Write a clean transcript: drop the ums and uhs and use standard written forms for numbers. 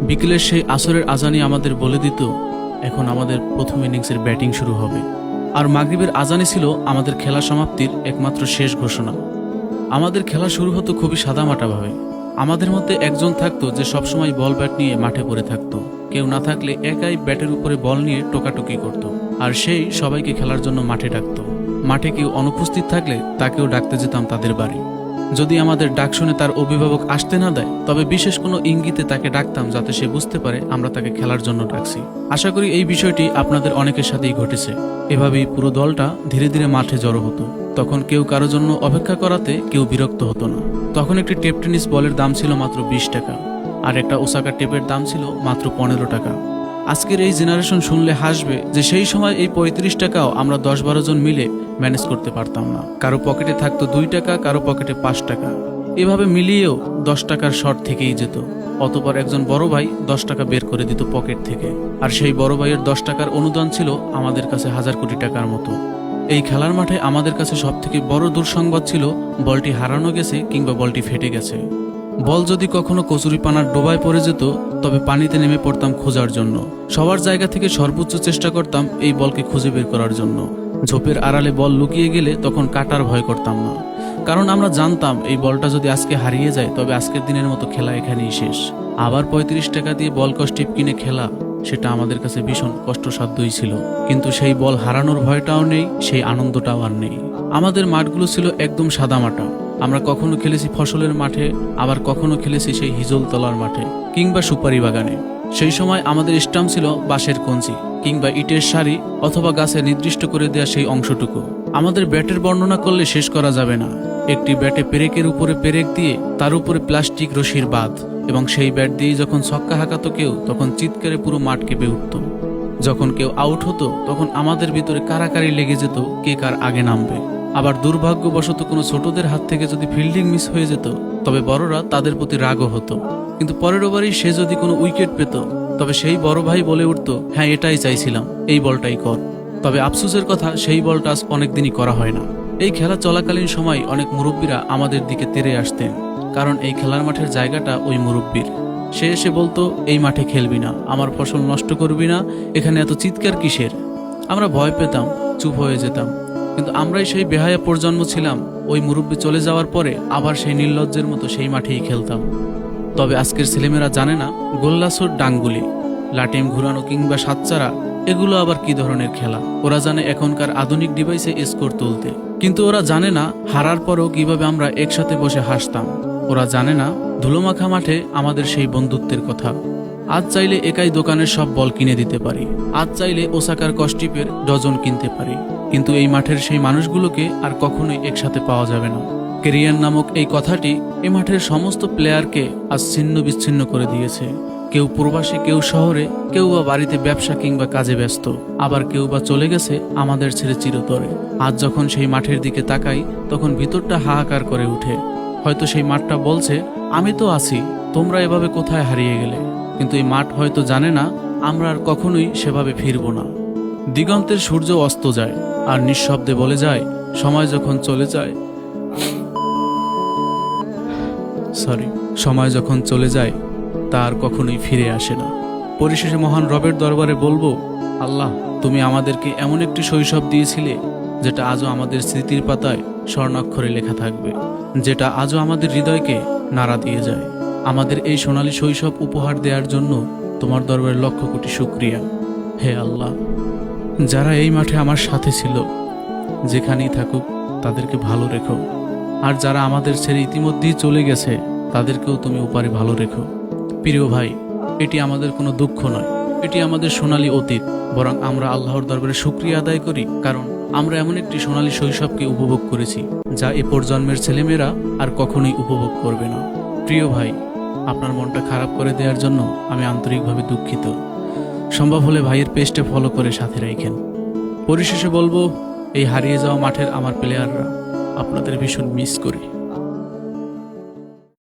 বিকেলের সেই আসরের আজানই আমাদের বলে দিত এখন আমাদের প্রথম ইনিংসের ব্যাটিং শুরু হবে। আর মাগরিবের আজানই ছিল আমাদের খেলা সমাপ্তির একমাত্র শেষ ঘোষণা। আমাদের খেলা শুরু হতো খুবই সাদামাটাভাবে। আমাদের মধ্যে একজন থাকতো যে সবসময় বল ব্যাট নিয়ে মাঠে পড়ে থাকতো, কেউ না থাকলে একাই ব্যাটের উপরে বল নিয়ে টোকাটুকি করত। আর সেই সবাইকে খেলার জন্য মাঠে ডাকতো। মাঠে কেউ অনুপস্থিত থাকলে তাকেও ডাকতে যেতাম তাদের বাড়ি। যদি আমাদের ডাক শুনে তার অভিভাবক আসতে না দেয়, তবে বিশেষ কোনো ইঙ্গিতে তাকে ডাকতাম যাতে সে বুঝতে পারে আমরা তাকে খেলার জন্য ডাকছি। আশা করি এই বিষয়টি আপনাদের অনেকের সাথেই ঘটেছে। এভাবেই পুরো দলটা ধীরে ধীরে মাঠে জড়ো হতো। তখন কেউ কারো জন্য অপেক্ষা করাতে কেউ বিরক্ত হতো না। তখন একটি টেপ টেনিস বলের দাম ছিল মাত্র 20 টাকা, আর একটা ওসাকা টেপের দাম ছিল মাত্র 15 টাকা। আজকের এই জেনারেশন শুনলে হাসবে যে সেই সময় এই 35 টাকাও আমরা 10-12 জন মিলে ম্যানেজ করতে পারতাম না। কারো পকেটে থাকতো 2 টাকা, কারো পকেটে 5 টাকা। এভাবে মিলিয়েও 10 টাকার শর্ট থেকেই যেত। অতপর একজন বড় ভাই 10 টাকা বের করে দিত পকেট থেকে, আর সেই বড় ভাইয়ের 10 টাকার অনুদান ছিল আমাদের কাছে 1000 কোটি টাকার মতো। এই খেলার মাঠে আমাদের কাছে সবথেকে বড় দুঃসংবাদ ছিল বলটি হারানো গেছে কিংবা বলটি ফেটে গেছে। বল যদি কখনো কচুরিপানার ডোবায় পড়ে যেত, তবে পানিতে নেমে পড়তাম খোঁজার জন্য। সবার জায়গা থেকে সর্বোচ্চ চেষ্টা করতাম এই বলকে খুঁজে বের করার জন্য। ঝোপের আড়ালে বল লুকিয়ে গেলে তখন কাটার ভয় করতাম না, কারণ আমরা জানতাম এই বলটা যদি আজকে হারিয়ে যায় তবে আজকের দিনের মতো খেলা এখানেই শেষ। আবার 35 টাকা দিয়ে বল কস্টিপ কিনে খেলা, সেটা আমাদের কাছে ভীষণ কষ্টসাধ্যই ছিল। কিন্তু সেই বল হারানোর ভয়টাও নেই, সেই আনন্দটাও আর নেই। আমাদের মাঠগুলো ছিল একদম সাদামাটা। আমরা কখনো খেলেছি ফসলের মাঠে, আবার কখনো খেলেছি সেই হিজলতলার মাঠে কিংবা সুপারি বাগানে। সেই সময় আমাদের স্টাম্প ছিল বাঁশের কঞ্চি কিংবা ইটের সারি অথবা গাছে নির্দিষ্ট করে দেওয়া সেই অংশটুকু। আমাদের ব্যাটের বর্ণনা করলে শেষ করা যাবে না। একটি ব্যাটে পেরেকের উপরে পেরেক দিয়ে তার উপরে প্লাস্টিক রশির বাঁধ, এবং সেই ব্যাট দিয়ে যখন ছক্কা হাঁকাতো কেউ, তখন চিৎকারে পুরো মাঠ কেঁপে উঠত। যখন কেউ আউট হতো তখন আমাদের ভিতরে কারাকারি লেগে যেত কে কার আগে নামবে। আবার দুর্ভাগ্যবশত কোনো ছোটদের হাত থেকে যদি ফিল্ডিং মিস হয়ে যেত, তবে বড়রা তাদের প্রতি রাগও হতো। কিন্তু পরের ওভারেই সে যদি কোনো উইকেট পেত, তবে সেই বড় ভাই বলে উঠত, হ্যাঁ এটাই চাইছিলাম, এই বলটাই কর। তবে আফসোসের কথা, সেই বলটা আজ অনেকদিনই করা হয় না। এই খেলা চলাকালীন সময় অনেক মুরব্বীরা আমাদের দিকে তেড়ে আসতেন, কারণ এই খেলার মাঠের জায়গাটা ওই মুরব্বীর। সে এসে বলতো, এই মাঠে খেলবি না, আমার ফসল নষ্ট করবি না, এখানে এত চিৎকার কিসের। আমরা ভয় পেতাম, চুপ হয়ে যেতাম। কিন্তু আমরাই সেই বেহায়া প্রজন্ম ছিলাম, ওই মুরব্বী চলে যাওয়ার পরে আবার সেই নির্লজ্জের মতো সেই মাঠেই খেলতাম। তবে আজকের ছেলেমেয়েরা জানে না গোল্লাছুট, ডাঙ্গুলি, লাটিম ঘুরানো কিংবা সাতচারা এগুলো আবার কি ধরনের খেলা। ওরা জানে এখনকার আধুনিক ডিভাইসে স্কোর তুলতে, কিন্তু ওরা জানে না হারার পরেও কিভাবে আমরা একসাথে বসে হাসতাম। ওরা জানে না ধুলোমাখা মাঠে আমাদের সেই বন্ধুত্বের কথা। আজ চাইলে একাই দোকানের সব বল কিনে দিতে পারি, আজ চাইলে ওসাকার কস্টিপের ডজন কিনতে পারি, কিন্তু এই মাঠের সেই মানুষগুলোকে আর কখনোই একসাথে পাওয়া যাবে না। ক্যারিয়ার নামক এই কথাটি এই মাঠের সমস্ত প্লেয়ারকে আজ ছিন্ন বিচ্ছিন্ন করে দিয়েছে। কেউ প্রবাসী, কেউ শহরে, কেউ বা বাড়িতে ব্যবসা কিংবা কাজে ব্যস্ত, আবার কেউ বা চলে গেছে আমাদের ছেড়ে চিরতরে। আজ যখন সেই মাঠের দিকে তাকাই, তখন ভিতরটা হাহাকার করে উঠে। হয়তো সেই মাঠটা বলছে, আমি তো আছি, তোমরা এভাবে কোথায় হারিয়ে গেলে। কিন্তু এই মাঠ হয়তো জানে না আমরা আর কখনোই সেভাবে ফিরব না। দিগন্তের সূর্য অস্ত যায় আর নিঃশব্দে বলে যায়, সময় যখন চলে যায় সময় যখন চলে যায় তা আর কখনোই ফিরে আসে না। পরিশেষে মহান রবের দরবারে বলবো, আল্লাহ, তুমি আমাদেরকে এমন একটি শৈশব দিয়েছিলে যেটা আজও আমাদের স্মৃতির পাতায় স্বর্ণাক্ষরে লেখা থাকবে, যেটা আজও আমাদের হৃদয়কে নাড়া দিয়ে যায়। আমাদের এই সোনালী শৈশব উপহার দেওয়ার জন্য তোমার দরবারে লক্ষ কোটি শুকরিয়া। হে আল্লাহ, যারা এই মাঠে আমার সাথে ছিল, যেখানেই থাকুক তাদেরকে ভালো রেখো, আর যারা আমাদের ছেড়ে ইতিমধ্যেই চলে গেছে তাদেরকেও তুমি উপারে ভালো রেখো। প্রিয় ভাই, এটি আমাদের কোনো দুঃখ নয়, এটি আমাদের সোনালী অতীত। বরং আমরা আল্লাহর দরবারে শুকরিয়া আদায় করি, কারণ আমরা এমন একটি সোনালী শৈশবকে উপভোগ করেছি যা এ প্রজন্মের ছেলেমেয়েরা আর কখনোই উপভোগ করবে না। প্রিয় ভাই, আপনার মনটা খারাপ করে দেওয়ার জন্য আমি আন্তরিকভাবে দুঃখিত। সম্ভব হলে ভাইয়ের পেজটা ফলো করে সাথে রাখেন। পরিশেষে বলবো, এই হারিয়ে যাওয়া মাঠের আমার প্লেয়াররা, আপনাদের ভীষণ মিস করি।